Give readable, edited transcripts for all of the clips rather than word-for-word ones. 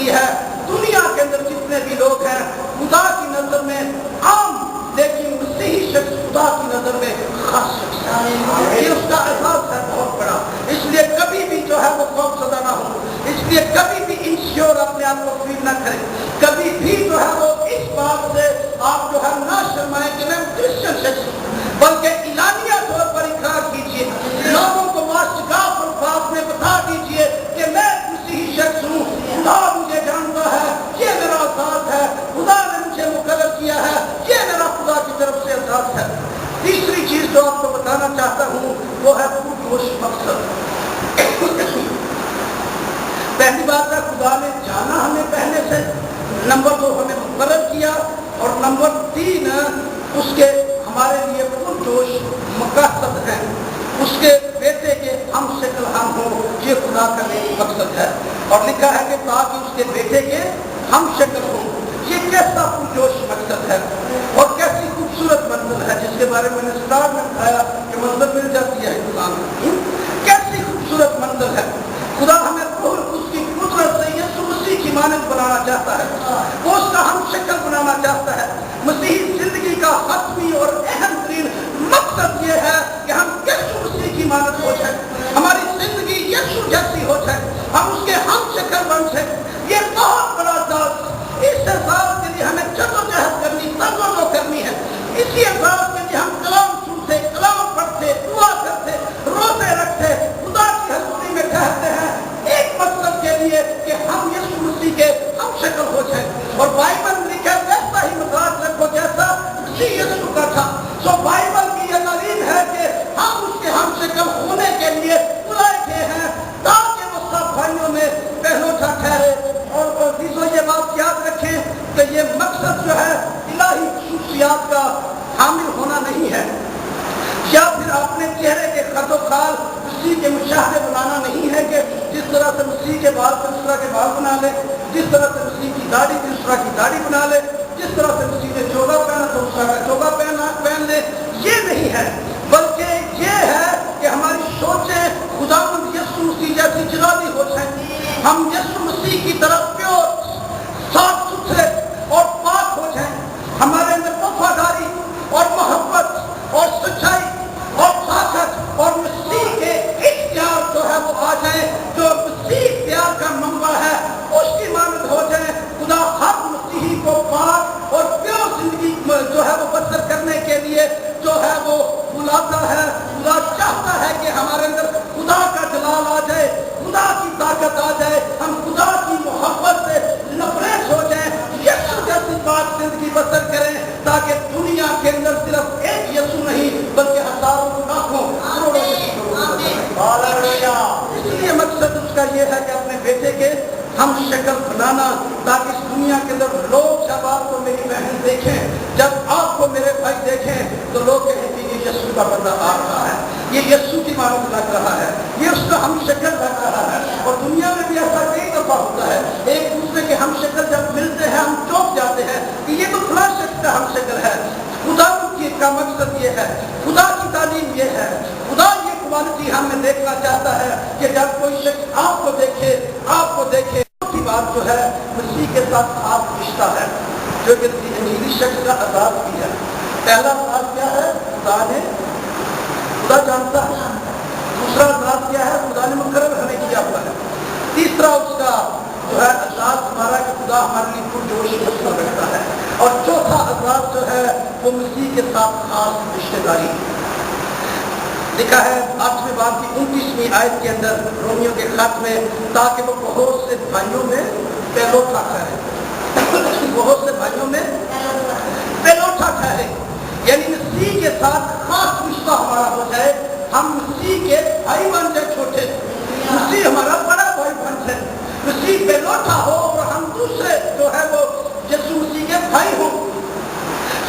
زندگی ہے. دنیا کے اندر جتنے بھی لوگ ہیں خدا کی نظر میں عام، لیکن مسیحی شخص خدا کی نظر میں خاص شخص ہے. یہ اس کا احساس ہے بہت بڑا. اس لیے کبھی بھی جو ہے وہ خوف زدہ نہ ہو، اس لیے کبھی بھی انشیور اپنے آپ کو فیل نہ کریں. کبھی بھی جو ہے وہ اس بات سے آپ جو ہے نہ شرمائیں کہ میں کرسچن شخص ہوں، بلکہ اعلانیہ طور پر اقرار کیجیے، لوگوں کو واشگاف الفاظ میں بتا دیجیے کہ میں مسیحی شخص ہوں. خدا مجھے جانتا ہے، یہ میرا احساس ہے، خدا نے مجھے مقرر کیا ہے، یہ میرا خدا کی طرف سے احساس ہے. تیسری چیز جو آپ کو بتانا چاہتا ہوں وہ ہے پرجوش مقصد. پہلی بات ہے خدا نے جانا ہمیں پہلے سے، نمبر 2 ہمیں مقرر کیا، اور نمبر 3 اس کے ہمارے لیے پرجوش مقاصد ہیں. اس کے بیٹے کے ہم شکل ہم ہوں، یہ خدا کا مقصد ہے. اور لکھا ہے کہ تاکہ اس کے بیٹے کے ہم شکل ہوں. یہ کیسا پرجوش مقصد ہے اور کیسی خوبصورت منزل ہے، جس کے بارے میں نے اسٹارٹ میں بتایا کہ منزل مل جاتی ہے خدا میں. کیسی خوبصورت منزل ہے. خدا ہمیں اس کی قدرت سے یسوع مسیح کی مانند بنانا چاہتا ہے، وہ اس کا ہم شکل بنانا چاہتا ہے. مسیحی زندگی کا حتمی اور اہم ترین مقصد یہ ہے کہ ہم یسوع مسیح کی مانند ہو جائیں، ہماری زندگی یسوع جیسی ہو جائے، ہم اس کے ہم شکل بن جائیں. یہ بہت بڑا ذات. اس احساس کے لیے ہمیں جدوجہد کرنی، ترغیب کرنی ہے. اسی احساس کے لیے ہم کلام سنتے، کلام پڑھتے، دعا کرتے، روزے رکھتے، خدا کی حضوری میں ٹھہرتے ہیں، ایک مقصد کے لیے کہ ہم یسوع مسیح کے ہم شکل ہو جائیں. اور بائبل میں لکھا ویسا ہی مزاج رکھو جیسا مسیح یسوع کا تھا. سو بائبل کی یہ تعلیم ہے کہ ہم اس کے ہم شکل ہونے کے لیے بلائے گئے ہیں تاکہ وہ سب بھائیوں میں پہلوٹا ٹھہرے. اور عزیزو یہ بات یاد رکھیں کہ یہ مقصد جو ہے الہی خصوصیات کا حامل ہونا نہیں ہے، یا پھر اپنے چہرے کے خط و خال مسیح کے مشاہدے بنانا نہیں ہے کہ جس طرح سے مسیح کے بال اس طرح کے بال بنا لے، جس طرح سے مسیح کی داڑھی اس طرح کی داڑھی بنا لے، جس طرح سے مسیح نے چوگا پہنا تو اس طرح کا چوگا پہن لے. یہ نہیں ہے، بلکہ یہ ہے کہ ہماری سوچیں خداوند یسوع مسیح جیسی جلالی ہو جائیں. ہم یسوع مسیح کی طرف پیور، صاف ستھرے اور پاک ہو جائیں. ہمارے اندر وفاداری اور محبت اور سچائی اور طاقت اور مسیح کے اختیار جو ہے وہ آ جائیں، جو مسیح پیار کا منبع ہے اس کی مانند ہو جائیں. خدا ہر مسیحی کو پاک اور پیور زندگی جو ہے وہ بسر کرنے کے لیے جو ہے وہ بلاتا ہے. خدا چاہتا ہے کہ ہمارے اندر خدا کا جلال آ جائے، خدا کی طاقت آ جائے، ہم خدا کی محبت سے لبریز ہو جائیں، یسوع جیسی پاک زندگی بسر کریں تاکہ دنیا کے اندر صرف ایک یسوع نہیں بلکہ ہزاروں لاکھوں کروڑوں اس لیے مقصد اس کا یہ ہے کہ اپنے بیٹے کے ہم شکل بنانا، تاکہ اس دنیا کے اندر لوگ جب آپ کو میری بہن دیکھیں، جب آپ کو میرے بھائی دیکھیں تو لوگ کہیں کہ یہ یسوع کا بندہ آ رہا ہے، یہ یسوع کی مانند لگ رہا ہے، یہ اس کا ہم شکل لگ رہا ہے. اور دنیا میں بھی ایسا کئی دفعہ ہوتا ہے، ایک دوسرے کے ہم شکل جب ملتے ہیں ہم چوک جاتے ہیں کہ یہ تو فلاں شخص کا ہم شکل ہے. خدا کا مقصد یہ ہے، خدا کی تعلیم یہ ہے، خدا یہ کوالٹی ہمیں دیکھنا چاہتا ہے کہ جب کوئی شخص آپ کو دیکھے کی بات جو ہے مسیح کے ساتھ خاص رشتہ ہے جو کہ انجیلی شخص کا آزاد بھی ہے. پہلا بات کیا ہے؟ خدا جانتا ہے. دوسرا بات کیا ہے؟ خدا نے مقرر ہمیں کیا ہوا ہے. تیسرا اس کا جو ہے احساس ہمارا کہ خدا ہمارے لیے پرجوش مقصد رکھتا ہے. اور چوتھا احساس جو ہے وہ مسیح کے ساتھ خاص رشتہ داری. لکھا ہے 8ویں باب کی 29ویں آیت کے اندر رومیوں کے خط میں، تاکہ وہ بہت سے بھائیوں میں پہلوٹا ٹھہرے. بہت سے بھائیوں میں پہلوٹا ٹھہرے، یعنی مسیح کے ساتھ خاص رشتہ ہمارا ہو جائے. ہم مسیح کے بھائی بن جائے، چھوٹے مسیح ہمارا بڑا بھائی بن جائے، مسیح پہلوٹا ہو اور ہم دوسرے جو ہے وہ یسوع مسیح کے بھائی ہوں.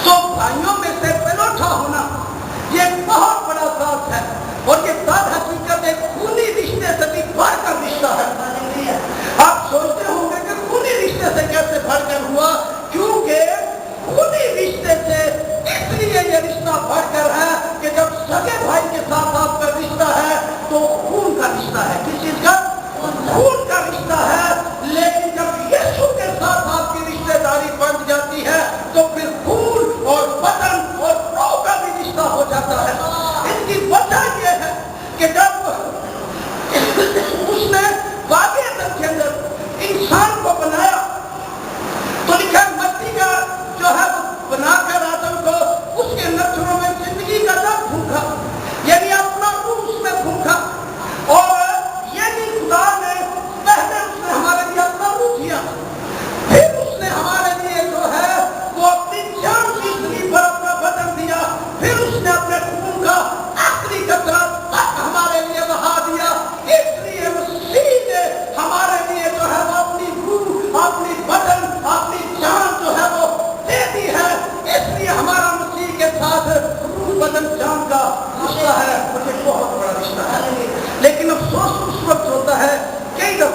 سو بھائیوں میں سے پہلوٹا ہونا یہ ایک بہت بڑا ذات ہے، اور یہ ذات حقیقت ایک خونی رشتے سے بھی بڑھ کر رشتہ ہے. آپ سوچتے ہوں گے کہ خونی رشتے سے کیسے بڑھ کر ہوا؟ کیونکہ خونی رشتے سے اس لیے یہ رشتہ بڑھ کر ہے کہ جب سگے بھائی کے ساتھ آپ کا رشتہ ہے تو خون کا رشتہ ہے. کس چیز کا؟ خون کا رشتہ ہے. لیکن جب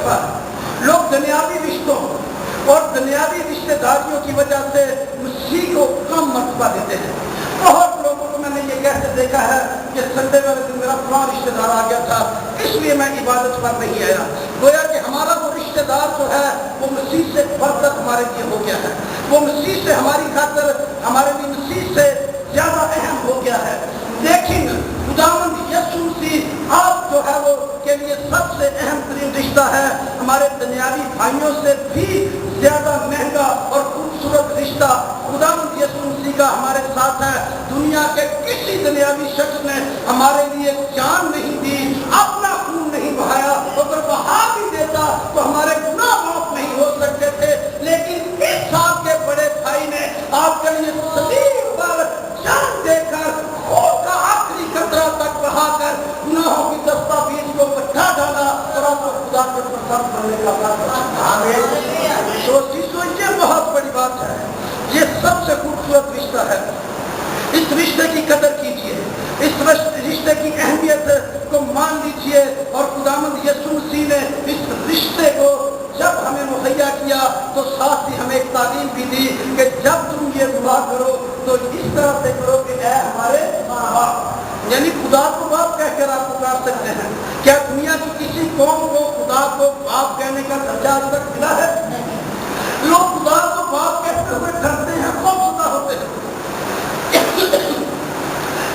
مرتبہ ہے۔ لوگ دنیاوی رشتوں اور دنیاوی رشتہ داریوں کی وجہ سے مسیح کو کم مرتبہ دیتے ہیں۔ بہت لوگوں کو میں نے یہ کہتے دیکھا ہے کہ سنڈے والے دن میرا فلاں رشتہ دار آ گیا تھا اس لیے میں عبادت پر نہیں آیا، گویا کہ ہمارا وہ رشتہ دار جو ہے وہ مسیح سے بڑھ کر ہمارے لیے ہو گیا ہے، وہ مسیح سے ہماری خاطر ہمارے لیے مسیح سے زیادہ اہم ہو گیا ہے۔ لیکن خداوند یسوع مسیح آپ جو ہے وہ کے لیے سب سے اہم ترین رشتہ ہے، ہمارے دنیاوی بھائیوں سے بھی زیادہ مہنگا اور خوبصورت رشتہ خداوند یسوع مسیح کا ہمارے ساتھ ہے۔ دنیا کے کسی دنیاوی شخص نے ہمارے لیے جان نہیں دی، اپنا خون نہیں بہایا، اگر بہا بھی دیتا تو ہمارے گناہ معاف نہیں ہو سکتے تھے، لیکن اس آپ کے بڑے بھائی نے آپ کے لیے صلیب پر جان دے کر خون کا آخری قطرہ تک بہا کر گناہوں کی دستاویز کو بچا ڈالا اور آپ کو خدا کے پسند کرنے کا تو یہ بہت بڑی بات ہے، یہ سب سے خوبصورت رشتہ ہے۔ اس رشتے کی قدر کیجیے، اس رشتے کی اہمیت کو مان لیجیے، اور خداوند یسوع مسیح نے اس رشتے کو جب ہمیں مہیا کیا تو ساتھ ہی ہمیں ایک تعلیم بھی دی کہ جب تم یہ دعا کرو تو اس طرح سے کرو کہ اے ہمارے باپ، یعنی خدا کو باپ کہہ کر آپ پکار سکتے ہیں۔ کیا دنیا کی کسی قوم کو خدا کو باپ کہنے کا درجہ آج تک ملا ہے؟ لوگ خدا کو باپ کہتے ہوئے ڈرتے ہیں، خوفزدہ ہوتے ہیں،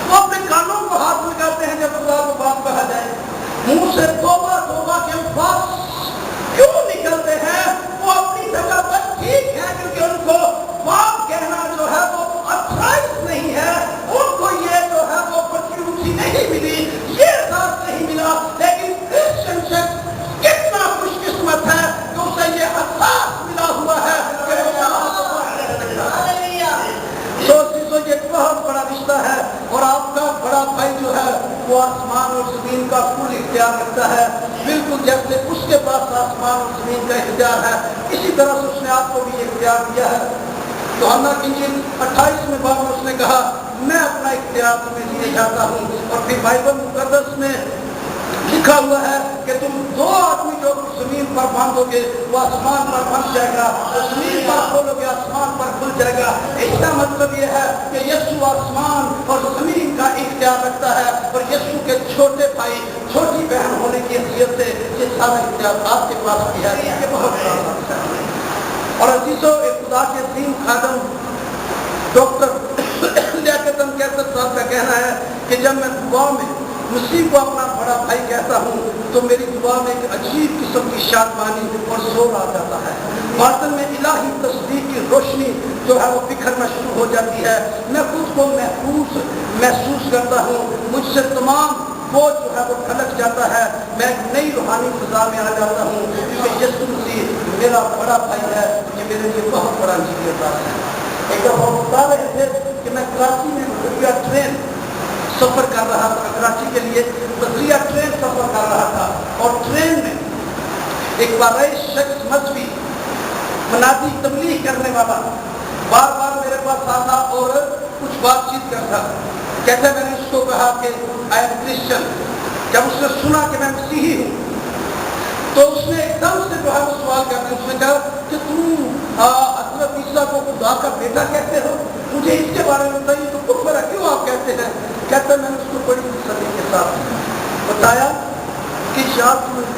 وہ اپنے کانوں کو ہاتھ لگاتے ہیں جب خدا کو باپ کہا جائے۔ منہ سے توبہ توبہ کے الفاظ کیوں نکلتے ہیں؟ وہ اپنی جگہ پر ٹھیک ہے، کیونکہ ان کو باپ کہنا جو ہے وہ اچھائش نہیں ہے، ان کو یہ جو ہے وہ اپرچونٹی نہیں ملی، یہ احساس نہیں ملا۔ لیکن کرسچن شخص کتنا خوش قسمت ہے کہ اسے یہ احساس ملا ہوا ہے کہ وہ یہ بہت بڑا رشتہ ہے، اور آپ کا بڑا بھائی جو ہے وہ آسمان اور زمین کا کل اختیار رکھتا ہے، بالکل جیسے اس کے پاس آسمان اور زمین کا اختیار ہے، اسی طرح سے اس نے آپ کو بھی اختیار دیا ہے۔ یوحنا کی انجیل 28 باب میں اس نے کہا میں اپنا اختیار تمہیں دیے جاتا ہوں، اور پھر بائبل مقدس میں لکھا ہوا ہے کہ تم دو آدمی جو زمین پر باندھو گے وہ آسمان پر بن جائے گا، زمین پر کھولو گے آسمان پر کھل جائے گا۔ اس کا مطلب یہ ہے کہ یسوع آسمان اور زمین کا اختیار رکھتا ہے، اور یسوع کے چھوٹے بھائی چھوٹی بہن ہونے کی حیثیت سے یہ سارا اختیار آپ کے پاس بھی ہے، یہ بہت بڑا بات ہے۔ اور عزیزو، ایک خدا کے عظیم خادم ڈاکٹر لیاقت کیسر صاحب کا کہنا ہے کہ جب میں دعا میں مسیح کو اپنا بڑا بھائی کہتا ہوں تو میری دعا میں ایک عجیب قسم کی شادمانی اور زور آ جاتا ہے، باطن میں الہی تصدیق کی روشنی جو ہے وہ بکھرنا شروع ہو جاتی ہے، میں خود کو محسوس کرتا ہوں، مجھ سے تمام بوجھ جو ہے وہ کھلک جاتا ہے، میں ایک نئی روحانی فضا میں آ جاتا ہوں، کیونکہ یسوع مسیح میرا بڑا بھائی ہے، یہ میرے لیے بہت بڑا عزیز بات ہے۔ ایک دفعہ وہ بتا رہے تھے کہ میں کراچی میں بحریہ ٹرین سفر کر رہا تھا، کراچی کے لیے بحریہ ٹرین سفر کر رہا تھا، اور ٹرین میں ایک بارش شخص مذہبی منادی تبلیغ کرنے والا بار بار میرے پاس آتا اور کچھ بات چیت کرتا، کہتے میں نے اس کو کہا کہ آئی ایم کرسچن۔ جب اس نے سنا کہ میں مسیحی ہوں تو اس نے ایک دم سے جو ہے وہ سوال کرتے، اس نے کہا کہ تم حضرت عیسیٰ کو خدا کا بیٹا کہتے ہو، مجھے اس کے بارے میں بتائیے، تو کفر ہے کیوں آپ کہتے ہیں؟ کہتے میں نے اس کو بڑی تسلی کے ساتھ بتایا کہ شاید تمہیں